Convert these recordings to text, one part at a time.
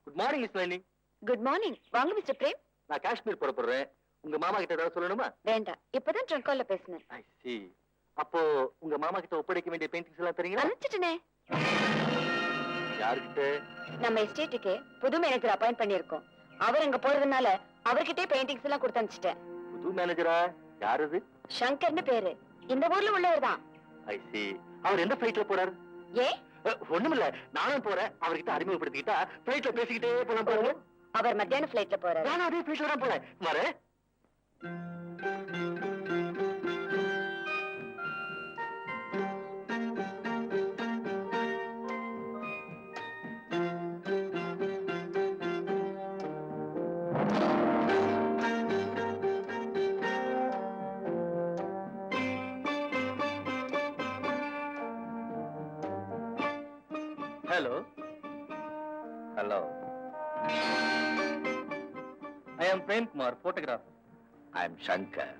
Good morning miss Nalini. Good morning. வாங்க mister frame. நான் காஷ்மீர் புறப்படுறேன். உங்க மாமா கிட்ட ஏதாவது சொல்லணுமா? வேண்டாம், இப்பதான் ட்ரங்க் கால்ல பேசினேன். ஐ சி. அப்போ உங்க மாமா கிட்ட ஒப்படைக்க வேண்டிய பெயிண்டிங்ஸ் எல்லாம் தரீங்களா? அனுப்பிச்சிட்டேனே. யாருக்கிட்ட? நம்ம எஸ்டேட்டுக்கு புது மேனேஜர் அப்பாயிண்ட் பண்ணிருக்கோம். அவர் அங்க போறதுனால அவர்கிட்டே பெயிண்டிங்ஸ் எல்லாம் கொடுத்து அனுப்பிச்சிட்டேன். புது மேனேஜரா? யார் அது? சங்கர்னு பேரு. இந்த ஊர்ல உள்ளவர் தான். ஐ சி. அவர் எந்த ஃபிளைட்ல போறாரு? ஏ ஒண்ணுமில்ல, நானும் போறேன். அவர்கிட்ட அறிமுகப்படுத்திக்கிட்டா ஃபிளைட்ல பேசிக்கிட்டே போலாம் பாருங்க. அவர் மத்தியான ஃபிளைட்ல போறாரு. நானும் அதே ஃபிளைட்ல தான் போறேன். வரேன். Hello. Hello. I am Prem Kumar, photographer. I am Shankar.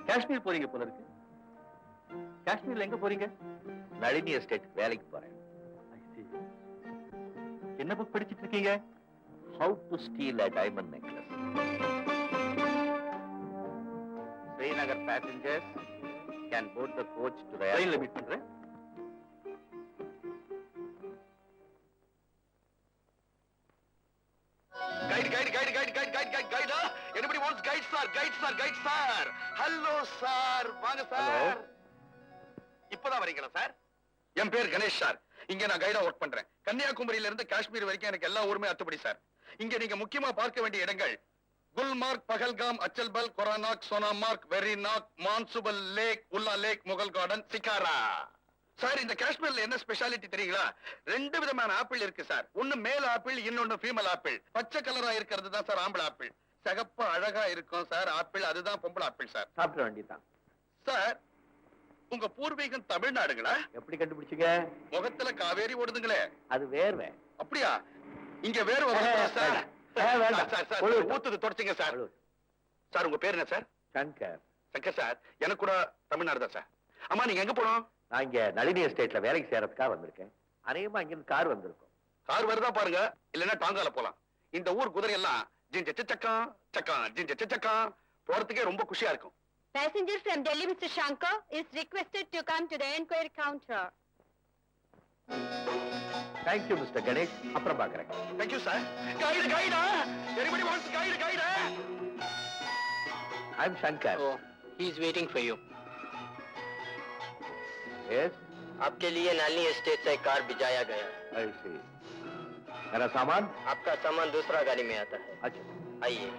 Kashmir போறீங்க போல இருக்கு. காஷ்மீர்ல எங்க போறீங்க? நளினி எஸ்டேட் வேலைக்கு போறேன். என்ன புக் படிச்சிட்டு இருக்கீங்க? How to steal a diamond necklace. Srinagar passengers can board the coach to the airport. Meet பண்றேன். Anybody wants guide sir? Hello sir. வாங்க சார். இப்போதான் வரீங்களா சார்? என் பேர் கணேஷ் சார். இங்க நான் கைடா வர்க் பண்றேன். கன்னியாகுமரியில இருந்து காஷ்மீர் வரைக்கும் எனக்கு எல்லா ஊருமே அத்துப்படி சார். இங்க நீங்க முக்கியமா பார்க்க வேண்டிய இடங்கள் குல்மார்க், பகல்காம், அச்சல்பல், கொரானாக், சோனாமார்க், வெரிநாக், மான்சுபல் லேக், உல்லா லேக், முகல் கார்டன், சிகாரா. சார் இந்த காஷ்மீர்ல என்ன ஸ்பெஷாலிட்டி தெரியுங்களா? 2 விதமான ஆப்பிள் இருக்கு சார். ஒன்னு மேல் ஆப்பிள், இன்னொன்னு ஃபீமேல் ஆப்பிள். பச்சை கலரா இருக்கிறது தான் சார் ஆம்பளை ஆப்பிள். சிகப்பா அழகா இருக்கும் சார் ஆப்பிள், அதுதான் பொம்பளை ஆப்பிள் சார். சாப்பிட வேண்டியதான் சார். உங்க பூர்வீகம் தமிழ்நாடுங்களா? எப்படி கண்டுபிடிச்சீங்க? முகத்துல காவேரி ஓடுதுங்களே. அது வேர்வை. அப்படியா? இங்க வேர்வை சார். ஊத்துது தொடச்சிங்க சார். சார் உங்க பேர் என்ன சார்? சங்கர். சங்கர் சார், எனக்கு கூட தமிழ்நாடு தான் சார். அம்மா நீங்க எங்க போனோம்? நான் இங்க நளினி எஸ்டேட்ல வேலைக்கு சேரதுக்காக வந்திருக்கேன். அநேகமா இங்கிருந்து கார் வந்திருக்கும். கார் வருதா பாருங்க, இல்லன்னா டாங்கால போலாம். இந்த ஊர் குதிரை எல்லாம் ஜிஞ்சச்சக்கா போறதுக்கே ரொம்ப குஷியா இருக்கும். Passenger from Delhi, Mr. Shankar, is requested to come to the enquiry counter. Thank you, Mr. Ganesh. அப்புறம் பார்க்கறேன். Thank you, sir. Guide. Everybody wants guide. I'm Shankar. Oh, he is waiting for you. Yes. आपके लिए Nalini estate से car भिजाया गया। I see. मेरा सामान? आपका सामान दूसरा गाड़ी में आता है। अच्छा, आइए।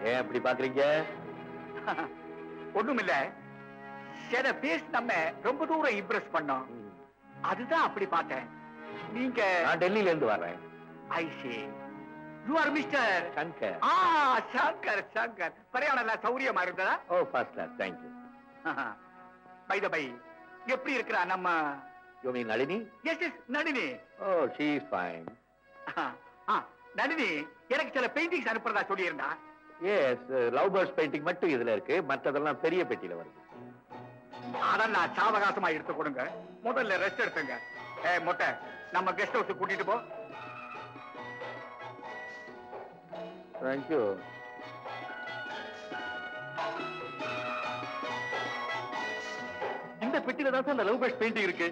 ஏன் அப்படி பாக்குறீங்க? ஒண்ணுமில்ல, சில பேஸ் நம்ம ரொம்ப தூரம் இம்ப்ரெஸ் பண்ணோம், அதுதான் அப்படி பார்த்தேன். நீங்க? நான் டெல்லியில இருந்து வர்றேன். ஐ see. You are Mr. Shankar. Shankar. பிரயாணம் சௌரியமா இருந்ததா? ஓ, first class. Thank you. By the by, எப்படி இருக்கிறா நம்ம? You mean Nalini? Yes Nalini. ஓ, she is fine. நளினி எனக்கு சில பெயிண்டிங்ஸ் அனுப்புறதா சொல்லி இருந்தா. எஸ், லவ் பேர்ட்ஸ் பெயிண்டிங் மட்டும் இதுல இருக்கு, மற்றதெல்லாம் பெரிய பெட்டியில வருது. அதெல்லாம் சாவகாசமா எடுத்து கொடுங்க, முதல்ல ரெஸ்ட் எடுத்துங்க. மொட்டை, நம்ம கெஸ்ட் ஹவுஸ் கூட்டிட்டு போ. தேங்க்யூ. இந்த பெட்டியில தான் சார் லவ் பேர்ட்ஸ் பெயிண்டிங் இருக்கு.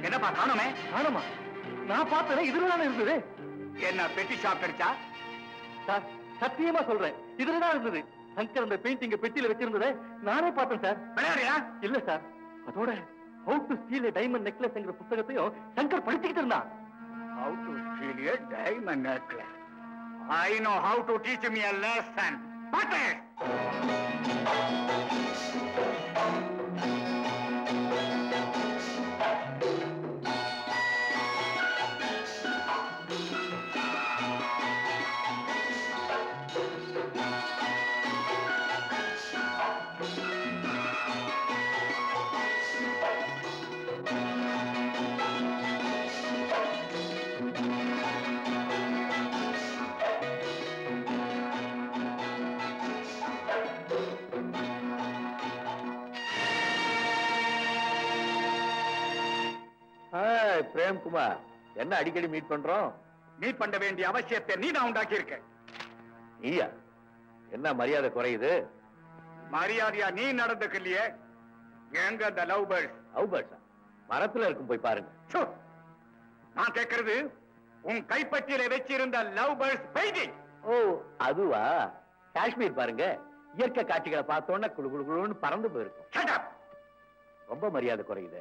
என்னப்பா காணுமே? காணுமா? நான் பார்த்தேன், இதுலதானே இருந்தது. என்ன பெட்டி ஷாப் கிடைச்சா? சார் சத்தியமா சொல்றேன், இதுலதான் இருந்தது. சங்கர் அந்த பெயிண்டிங் பெட்டியில வச்சிருந்ததை நானே பார்த்தேன் சார். விளையாடுறியா? இல்ல சார். அதோட how to steel a diamond necklace என்கிற புத்தகத்தையும் சங்கர் படிச்சுக்கிட்டு இருந்தான். How to steal a diamond necklace. I know how to teach me a lesson. பாட்டு. பிரேம்குமார், என்ன அடிக்கடி மீட் பண்றோம்? மீட் பண்ண வேண்டிய அவசியத்தை நீ தான் உண்டாக்கி இருக்க. நீயா? என்ன மரியாதை குறையுது? மரியாதையா நீ நடந்துக்க இல்லையே. எங்க அந்த லவ் பேர்ட்ஸ்? லவ் பேர்ட்ஸா? மரத்துல இருக்கும், போய் பாருங்க. நான் கேட்கறது உன் கைப்பற்றியில வச்சிருந்த லவ் பேர்ட்ஸ் பெயிண்டிங். ஓ, அதுவா? காஷ்மீர் பாருங்க, இயற்கை காட்சிகளை பார்த்தோன்னா குளு குளு குளுன்னு பறந்து போயிருக்கும். Shut up. ரொம்ப மரியாதை குறையுது.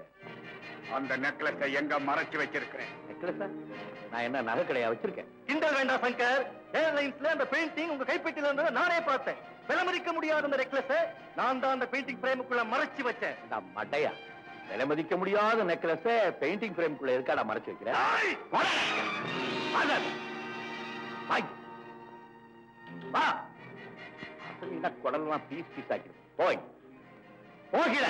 அந்த நெக்லஸ் எங்க மறைச்சு வச்சிருக்கிறேன்? நெக்லஸா? நான் என்ன நகை கடையா வச்சிருக்கேன்? கிண்டல் வேண்டாம் சங்கர். ஏர்லைன்ஸ்ல அந்த பெயிண்டிங் உங்க கைப்பற்றில இருந்ததை நானே பார்த்தேன். விலைமதிக்க முடியாத அந்த நெக்லஸ் நான் தான் அந்த பெயிண்டிங் பிரேமுக்குள்ள மறைச்சு வச்சேன். இந்த மட்டையா? விலை மதிக்க முடியாத நெக்லஸ் பெயிண்டிங் பிரேமுக்குள்ள இருக்காடா மறைச்சு வைக்கிறேன்? குடலாம் பீஸ் பீஸ் ஆக்கிடும். போய் போகிற.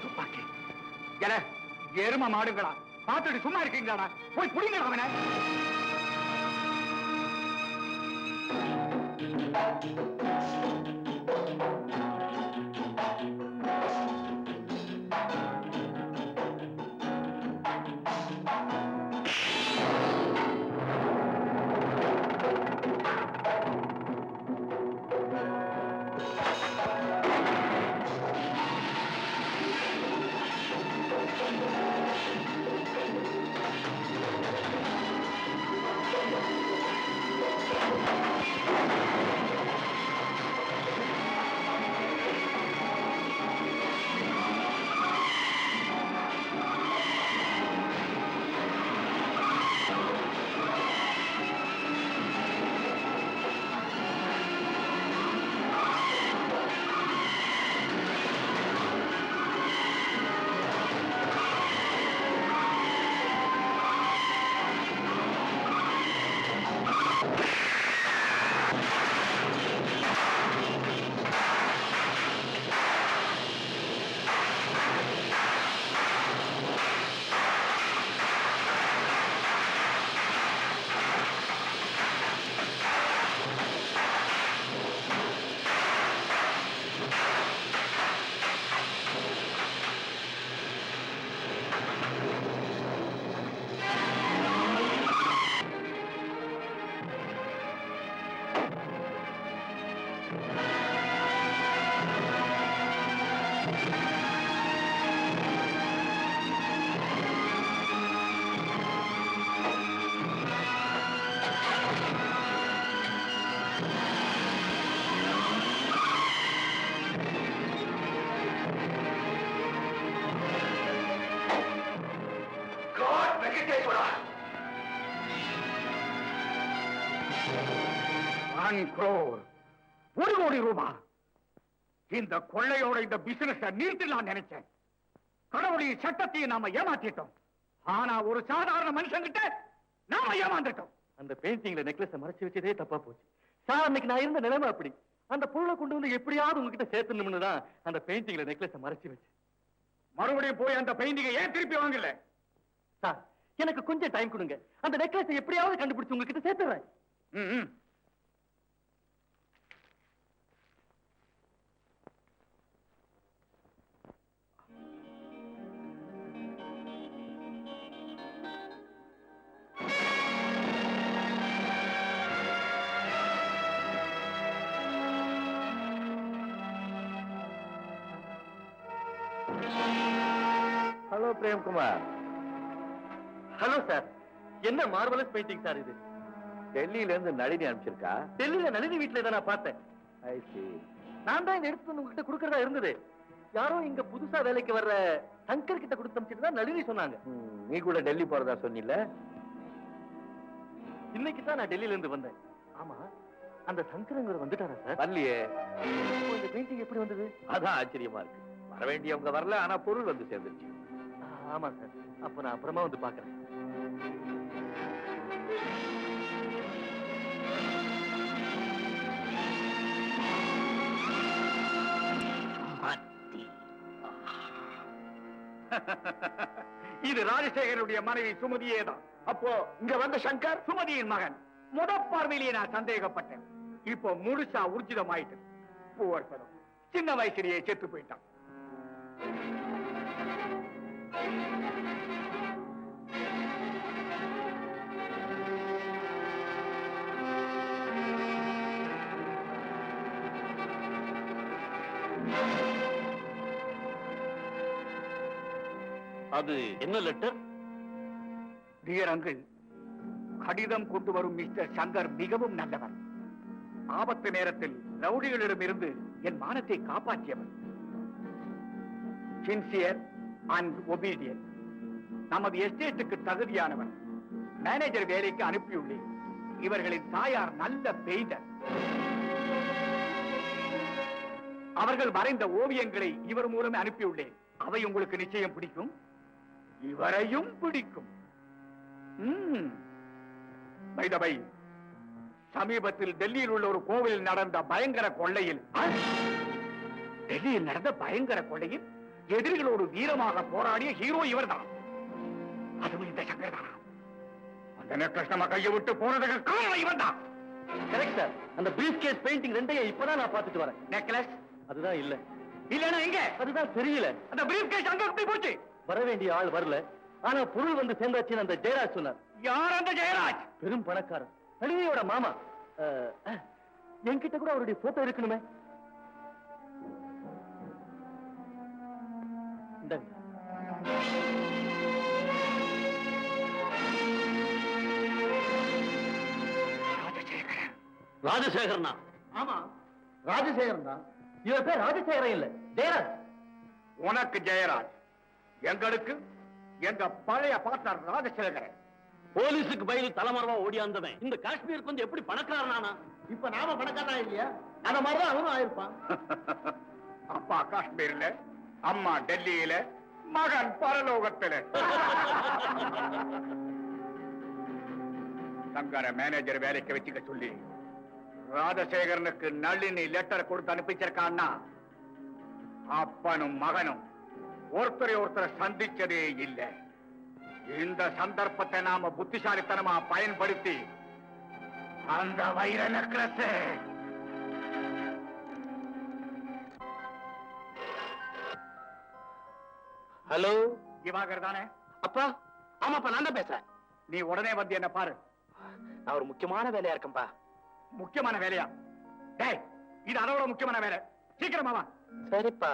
துப்பாக்கி எரும மாடுங்களா? பார்த்துட்டு சும்மா இருக்கீங்களா? போய் புடிங்கடா அவனை. ஒரு கோடி ரூபாய். இந்த கொள்ளையோட இந்த பிசினஸ் நிறுத்தலாம் நினைச்சேன். கடவுளுடைய சட்டத்தையும் நாம ஏமாத்திட்டோம். ஆனா ஒரு சாதாரண மனுஷங்கிட்ட நாம ஏமாந்துட்டோம். அந்த பெயிண்டிங்ல நெக்லஸ் மறைச்சு வச்சதே தப்பா போச்சு சார். அன்னைக்கு நான் இருந்த நிலைமை அப்படி. அந்த பொருளை கொண்டு வந்து எப்படியாவது உங்ககிட்ட சேர்த்தணும்னு தான் அந்த பெயிண்டிங்ல நெக்லஸ் மறைச்சு வச்சு. மறுபடியும் போய் அந்த பெயிண்டிங்கை ஏன் திருப்பி வாங்கல சார்? எனக்கு கொஞ்சம் டைம் கொடுங்க. அந்த நெக்லஸ் எப்படியாவது கண்டுபிடிச்சு உங்ககிட்ட சேர்த்துறேன். ம். ஹலோ பிரேம்குமார். Hello sir. என்ன மார்வலஸ் பெயிண்டிங் சார் இது? டெல்லியில இருந்து நளினி அனுப்பிச்சிருக்கா. டெல்லியில நளினி வீட்டுல இதை நான் பார்த்தேன். நான் தான் இந்த எடுத்து வந்து உங்ககிட்ட கொடுக்கறதா இருந்தது. யாரோ இங்க புதுசா வேலைக்கு வர்ற சங்கர் கிட்ட கொடுத்து அனுப்பிச்சிட்டு தான் நளினி சொன்னாங்க. நீ கூட டெல்லி போறதா சொன்னில? இன்னைக்கு தான் நான் டெல்லியில இருந்து வந்தேன். ஆமா, அந்த சங்கரங்க வந்துட்டாரா சார்? வரலையே. இந்த பெயிண்டிங் எப்படி வந்தது? அதான் ஆச்சரியமா இருக்கு. வர வேண்டியவங்க வரல, ஆனா பொருள் வந்து சேர்ந்துருச்சு. ஆமா சார். அப்ப நான் அப்புறமா வந்து பாக்குறேன். இது ராஜசேகருடைய மனைவி சுமதியே தான். அப்போ இங்க வந்த சங்கர் சுமதியின் மகன். முத பார்வையிலேயே நான் சந்தேகப்பட்டேன். இப்போ முழுசா ஊர்ஜிதமாயிட்டு. பூவர்பதம் சின்ன வயசுலயே செத்து போயிட்டான். அது என்ன லெட்டர்? டியர் அங்கிள், கடிதம் கொண்டு வரும் மிஸ்டர் சங்கர் மிகவும் நல்லவர். ஆபத்து நேரத்தில் ரவுடிகளிடமிருந்து என் மானத்தை காப்பாற்றியவர். Sincere and obedient. நமது எஸ்டேட்டுக்கு தகுதியானவர். மேனேஜர் வேலைக்கு அனுப்பியுள்ளேன். இவர்களின் தாயார் நல்ல பெயிண்டர். அவர்கள் வரைந்த ஓவியங்களை இவர் மூலமே அனுப்பியுள்ளேன். அவை உங்களுக்கு நிச்சயம் பிடிக்கும். இவரையும் பிடிக்கும். பை த பை, சமீபத்தில் டெல்லியில் உள்ள ஒரு கோவிலில் நடந்த பயங்கர கொள்ளையில் எதிரிகளோடு வீரமாக போராடிய ஹீரோ இவர்தான். அதுவும் இந்த சங்கர் தான். அந்த நெக்லஸ் நம்ம கையை விட்டு போனதுக்கு காரணம் இவன் தான். Correct sir. அந்த பிரீஃப் கேஸ் பெயிண்டிங் ரெண்டையும் இப்பதான் நான் பார்த்துட்டு வரேன். நெக்லஸ் அதுதான் இல்ல. இல்லன்னா எங்க? அதுதான் தெரியல. அந்த பிரீஃப் கேஸ் அங்க எப்படி போச்சு? வர வேண்டிய ஆள் வரல, ஆனா பொருள் வந்து சேர்ந்தாச்சுன்னு அந்த ஜெயராஜ் சொன்னார். யார் அந்த ஜெயராஜ்? பெரும் பணக்காரர், நளினியோட மாமா. என்கிட்ட கூட அவருடைய போட்டோ இருக்கணுமே. இந்தாங்க. ராஜசேகரனா? ஆமா, ராஜசேகரன் தான். இவர் பேர் ராஜசேகரன் இல்ல, ஜெயராஜ். உனக்கு ஜெயராஜ், எங்களுக்கு எங்க பழைய பார்ட்னர் ராஜசேகரன். போலீஸுக்கு பயந்து தலைமறைவா ஓடியாந்தவன் இந்த காஷ்மீருக்கு வந்து எப்படி பணக்காரனானா? இப்ப நாம பணக்காரனா இல்லையா? அந்த மாதிரிதான் அவனும் ஆயிருப்பான். அப்பா காஷ்மீர்ல, அம்மா டெல்லியில, மகன் பரலோகத்துல. சங்கர மேனேஜர் வேலைக்கு வச்சுக்க சொல்லி ராஜசேகரனுக்கு நளினி லெட்டர் கொடுத்து அனுப்பிச்சிருக்கான்னா, அப்பனும் மகனும் ஒருத்தரை ஒருத்தரை சந்திச்சதே இல்லை. இந்த சந்தர்ப்பத்தை நாம புத்திசாலித்தனமா பயன்படுத்தி அந்த வைர நெக்லஸ் ஹலோ, திவாகர் தானே? அப்பா. ஆமாப்பா, நான் தான் பேசுறேன். நீ உடனே வந்து என்ன பாரு. நான் ஒரு முக்கியமான வேலையா இருக்கேன்பா. முக்கியமான வேலையா? டேய், இது அதோட முக்கியமான வேலை. சீக்கிரமா வா. சரிப்பா.